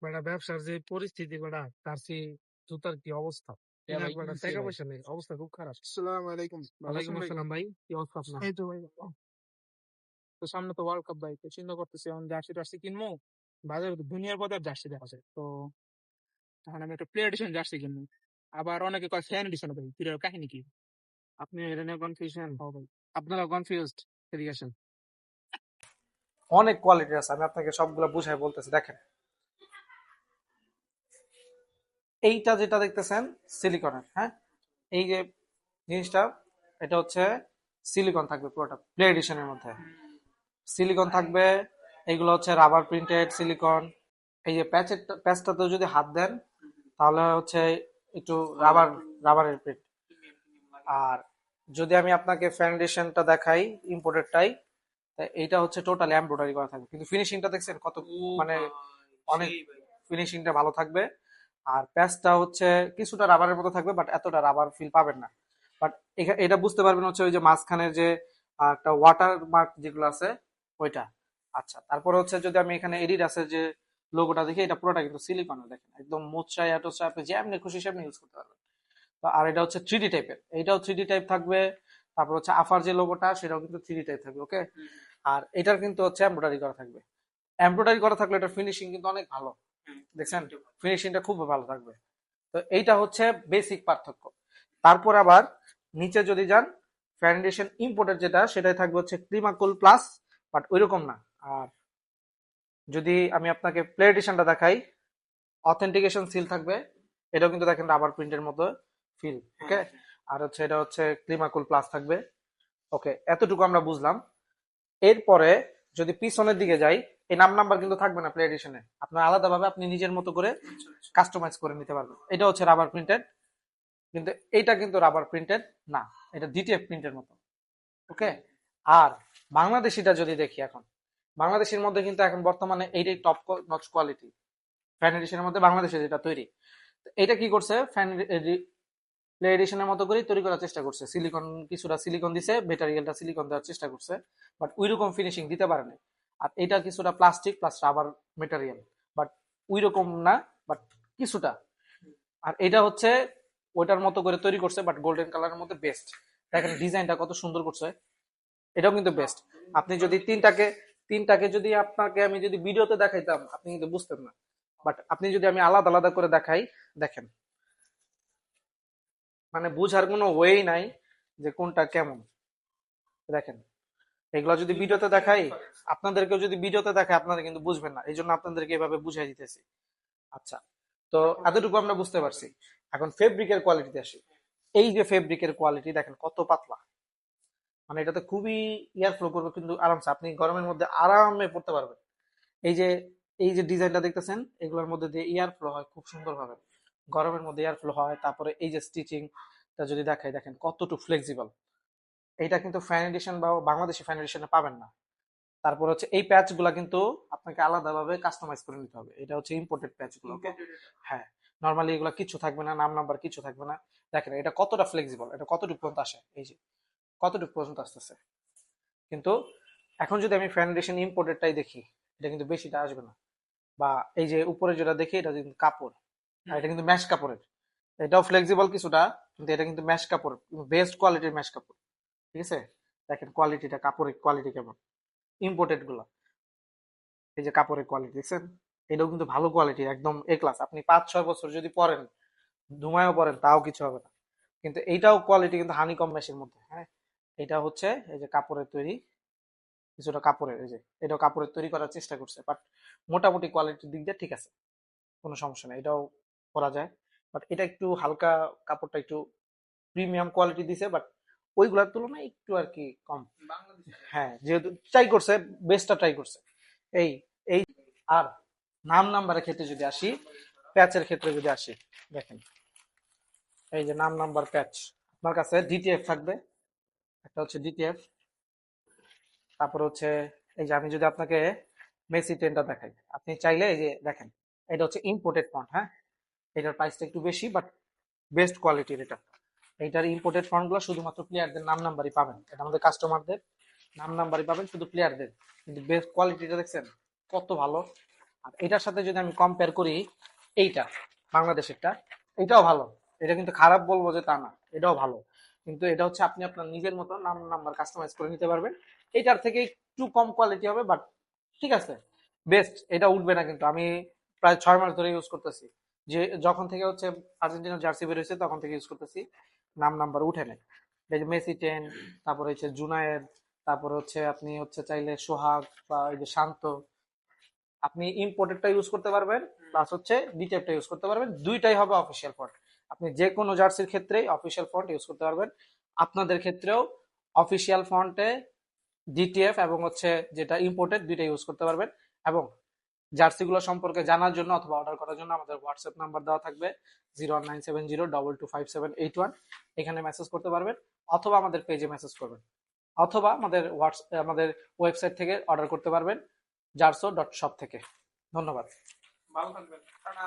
বেটা ব্যবসার যে পরিস্থিতি বেটা তার সেই জুতার কি অবস্থা ভাই বেটা কি টাকা ভাই? পয়সা নেই অবস্থা খুব খারাপ। আসসালামু আলাইকুম, ভালো ওয়ালাইকুম আছেন ভাই? আসসালাম ভাই, কি অবস্থা আপনার? এই তো ভাই ভালো। তো সামনে তো ওয়ার্ল্ড কাপ ভাই, তো চিন্তা করতেছি এখন জার্সি টার্সি কিনবো। বাজারে তো দুনিয়ার পথে জার্সি দেখা যায়, তো তখন আমি একটা প্লে এডিশন জার্সি কিনবো। আবার অনেকে কয় ফ্যান এডিশন ভাই, প্লেয়ার কাহিনী কি? আপনি এটা নিয়ে কনফিউশন? ও ভাই, আপনারা কনফিউজড? এদিকে আসেন। অনেক কোয়ালিটি আছে, আমি আপনাকে সবগুলো বুঝাই বলতেছি। দেখেন, এইটা যেটা দেখতেছেন সিলিকনের, হ্যাঁ, এই যে জিনিসটা, এটা হচ্ছে সিলিকন থাকবে পুরোটা প্লে এডিশনের মধ্যে। সিলিকন থাকবে, এইগুলো হচ্ছে রাবার প্রিন্টেড সিলিকন। এই যে প্যাচটাতে যদি হাত দেন তাহলে হচ্ছে একটু রাবারের প্রিন্ট। আর যদি আমি আপনাকে ফাউন্ডেশনটা দেখাই, ইম্পোর্টেডটাই, এইটা হচ্ছে টোটালি এমব্রয়ডারি করা থাকবে, কিন্তু ফিনিশিংটা দেখছেন কত, মানে অনেক ফিনিশিংটা ভালো থাকবে। আর প্যাচটা হচ্ছে কিছুটা রাবারের মতো থাকবে, বাট এতটা রাবার ফিল পাবেন না। বাট এটা বুঝতে পারবেন হচ্ছে ওই যে মাঝখানের যে একটা ওয়াটার মার্ক যেগুলো আছে ওইটা। আচ্ছা, তারপরে হচ্ছে যদি আমি এখানে এডিডাসের যে লোগোটা দেখি, এটা পুরোটা কিন্তু সিলিকনের, দেখেন একদম মোচড়ায় টোচড়ায় আপনি যেমনি খুশি সেমনি ইউজ করতে পারবেন। তো আর এটা হচ্ছে 3D টাইপের, এইটাও 3D টাইপ থাকবে। তারপর হচ্ছে আফার যে লোগোটা সেটাও কিন্তু 3D টাইপ থাকবে, ওকে। আর এটার কিন্তু হচ্ছে এমব্রয়ডারি করা থাকবে। এমব্রয়ডারি করা থাকলে এটার ফিনিশিং কিন্তু অনেক ভালো, দেখছেন ফিনিশিংটা খুব ভালো থাকবে। তো এইটা হচ্ছে বেসিক পার্থক্য। তারপর আবার নিচে যদি যান, ফাউন্ডেশন ইম্পোর্টের যেটা সেটাই থাকবে হচ্ছে ক্রিমাকুল প্লাস, বাট ওইরকম না। আর যদি আমি আপনাকে প্লে এডিশনটা দেখাই, অথেন্টিকেশন সিল থাকবে, এটাও কিন্তু দেখেন রাবার প্রিন্টের মতো ফিল, ওকে। আর হচ্ছে এটা হচ্ছে ক্রিমাকুল প্লাস থাকবে, ওকে। এতটুকু আমরা বুঝলাম। এরপরে যদি পিছনের দিকে যাই, এই নাম্বার কিন্তু থাকবে না প্লে এডিশনে, আপনার আলাদাভাবে আপনি নিজের মতো করে কাস্টমাইজ করে নিতে পারবেন। এটা হচ্ছে রাবার প্রিন্টেড, কিন্তু এইটা কিন্তু রাবার প্রিন্টেড না, এটা ডিটিএফ প্রিন্টের মতো, ওকে। আর বাংলাদেশিটা যদি দেখি, এখন বাংলাদেশের মধ্যে কিন্তু এখন বর্তমানে এইটাই টপ নচ কোয়ালিটি ফ্যান এডিশনের মধ্যে, বাংলাদেশে যেটা তৈরি। এটা কি করছে, ফ্যান প্লে এডিশনের মতো করেই তৈরি করার চেষ্টা করছে, সিলিকন কিছুটা সিলিকন দিছে, মেটারিয়ালটা সিলিকন দেওয়ার চেষ্টা করছে, বাট ওইরকম ফিনিশিং দিতে পারে না। আর এটা কিছুটা plastic plus rubber material, but ওইরকম না, বাট কিছুটা। আর এটা হচ্ছে ওইটার মতো করে তৈরি করছে, বাট গোল্ডেন কালারের মধ্যে বেস্ট। দেখেন ডিজাইনটা কত সুন্দর করছে, এটাও কিন্তু বেস্ট। আপনি যদি তিনটাকে যদি আপনাকে আমি যদি ভিডিওতে দেখাইতাম আপনি কিন্তু বুঝতেন না, বাট আপনি যদি আমি আলাদা আলাদা করে দেখাই, দেখেন মানে বুঝার কোনো ওয়েই নাই যে কোনটা কেমন। দেখেন, এগুলো যদি ভিডিওতে দেখাই, আপনাদেরকেও যদি ভিডিওতে দেখায় আপনারা কিন্তু বুঝবেন না, এই জন্য আপনাদেরকে এভাবে বুঝাই দিতেছি। আচ্ছা, তো এতটুকু আমরা বুঝতে পারছি। এখন ফেব্রিকের কোয়ালিটিতে আসি। এই যে ফেব্রিকের কোয়ালিটি দেখেন কত পাতলা, মানে এটাতে খুবই এয়ার ফ্লো করবে, কিন্তু আরামসে আপনি গরমের মধ্যে আরামে পড়তে পারবেন। এই যে এই যে ডিজাইনটা দেখতেছেন, এগুলোর মধ্যে দিয়ে এয়ার ফ্লো হয় খুব সুন্দর ভাবে, গরমের মধ্যে এয়ার ফ্লো হয়। তারপরে এই যে স্টিচিংটা যদি দেখাই, দেখেন কতটুকু ফ্লেক্সিবল। এটা কিন্তু ফ্যান এডিশন বা বাংলাদেশি ফ্যান এডিশনে পাবেন না। তারপর হচ্ছে এই প্যাচ গুলা কিন্তু আপনাকে আলাদাভাবে কাস্টমাইজ করে নিতে হবে, এটা হচ্ছে ইম্পোর্টেড প্যাচ গুলো, ওকে। হ্যাঁ, নর্মালি এগুলো কিছু থাকবে না, নাম্বার কিছু থাকবে না। দেখেন এটা কতটা ফ্লেক্সিবল, এটা কতটুকু পর্যন্ত আসে, এই যে কতটুকু পর্যন্ত আসতেছে। কিন্তু এখন যদি আমি ফাউন্ডেশন ইম্পোর্টেডটাই দেখি, এটা কিন্তু বেশিটা আসবে না। বা এই যে উপরে যেটা দেখি, এটা কিন্তু কাপড়, আর এটা কিন্তু ম্যাশ কাপড়ের। এটাও ফ্লেক্সিবল কিছুটা, কিন্তু এটা কিন্তু ম্যাশ কাপড়, বেস্ট কোয়ালিটির ম্যাশ কাপড়, ঠিক আছে। দেখেন কোয়ালিটিটা, কাপড়ের কোয়ালিটি কেমন ইম্পোর্টেড গুলো, এই যে কাপড়ের কোয়ালিটি দেখছেন, এটাও কিন্তু ভালো কোয়ালিটি, একদম এ ক্লাস। আপনি 5-6 বছর যদি পরেন, ধুমায়ও পরেন, তাও কিছু হবে না। কিন্তু এইটাও কোয়ালিটি কিন্তু হানিকম ম্যাশের মধ্যে, হ্যাঁ। এটা হচ্ছে এই যে কাপড়ের তৈরি, কিছুটা কাপড়ের, এই যে এটাও কাপড়ের তৈরি করার চেষ্টা করছে, বাট মোটামুটি কোয়ালিটির দিক দিয়ে ঠিক আছে, কোনো সমস্যা নেই, এটাও করা যায়। বাট এটা একটু হালকা, কাপড়টা একটু প্রিমিয়াম কোয়ালিটি দিছে, বাট ওইগুলোর তুলনায় একটু আর কি কম। হ্যাঁ, যেহেতু ট্রাই করছে, বেস্টটা ট্রাই করছে। এই এই আর নাম্বারের ক্ষেত্রে যদি আসি, প্যাচের ক্ষেত্রে যদি আসি, দেখেন এই যে নাম্বার প্যাচ আপনার কাছে ডিটিএফ থাকবে, একটা হচ্ছে ডিটিএফ। তারপর হচ্ছে এই যে আমি যদি আপনাকে মেসি টেনটা দেখাই, আপনি চাইলে এই যে দেখেন, এটা হচ্ছে ইম্পোর্টেড ফন্ট, হ্যাঁ। এটার প্রাইসটা একটু বেশি, বাট বেস্ট কোয়ালিটির এটা। এইটার ইম্পোর্টেড ফন্টগুলো শুধুমাত্র প্লেয়ারদের নাম্বারই পাবেন, এটা আমাদের কাস্টমারদের নাম্বারই পাবেন, শুধু প্লেয়ারদের। কিন্তু বেস্ট কোয়ালিটিটা দেখছেন কত ভালো, আর এটার সাথে যদি আমি কম্পেয়ার করি, এইটা বাংলাদেশেরটা, এটাও ভালো। এটা কিন্তু খারাপ বলবো যে তা না, এটাও ভালো। কিন্তু এটা হচ্ছে আপনি আপনার নিজের মতো নাম নাম্বার কাস্টমাইজ করে নিতে পারবেন। এটার থেকে একটু কম কোয়ালিটি হবে, বাট ঠিক আছে, বেস্ট। এটা উঠবে না, কিন্তু আমি প্রায় 6 মাস ধরে ইউজ করতেছি। যে যখন থেকে হচ্ছে আর্জেন্টিনার জার্সি বের হয়েছে তখন থেকে ইউজ করতেছি, নাম নাম্বার উঠে নেই। এই যে মেসি 10, তারপরে হচ্ছে জুনায়ের, তারপরে হচ্ছে আপনি হচ্ছে চাইলে সোহাগ বা এই যে শান্ত, আপনি ইম্পোর্টেডটা ইউজ করতে পারবেন, প্লাস হচ্ছে ডিটেলটা ইউজ করতে পারবেন। দুইটাই হবে অফিসিয়াল ফন্ট। আপনি যে কোনো জার্সির ক্ষেত্রেই অফিসিয়াল ফন্ট ইউজ করতে পারবেন। আপনাদের ক্ষেত্রেও অফিসিয়াল ফন্টে ডিটিএফ এবং হচ্ছে যেটা ইম্পোর্টেড দুইটা ইউজ করতে পারবেন। এবং জার্সিগুলো সম্পর্কে জানার জন্য অথবা অর্ডার করার জন্য আমাদের হোয়াটসঅ্যাপ নাম্বার দেওয়া থাকবে 01970225781। এখানে মেসেজ করতে পারবেন, অথবা আমাদের পেজে মেসেজ করবেন, অথবা আমাদের ওয়েবসাইট থেকে অর্ডার করতে পারবেন, jarso.shop থেকে। ধন্যবাদ। ভালো থাকবেন। টাটা।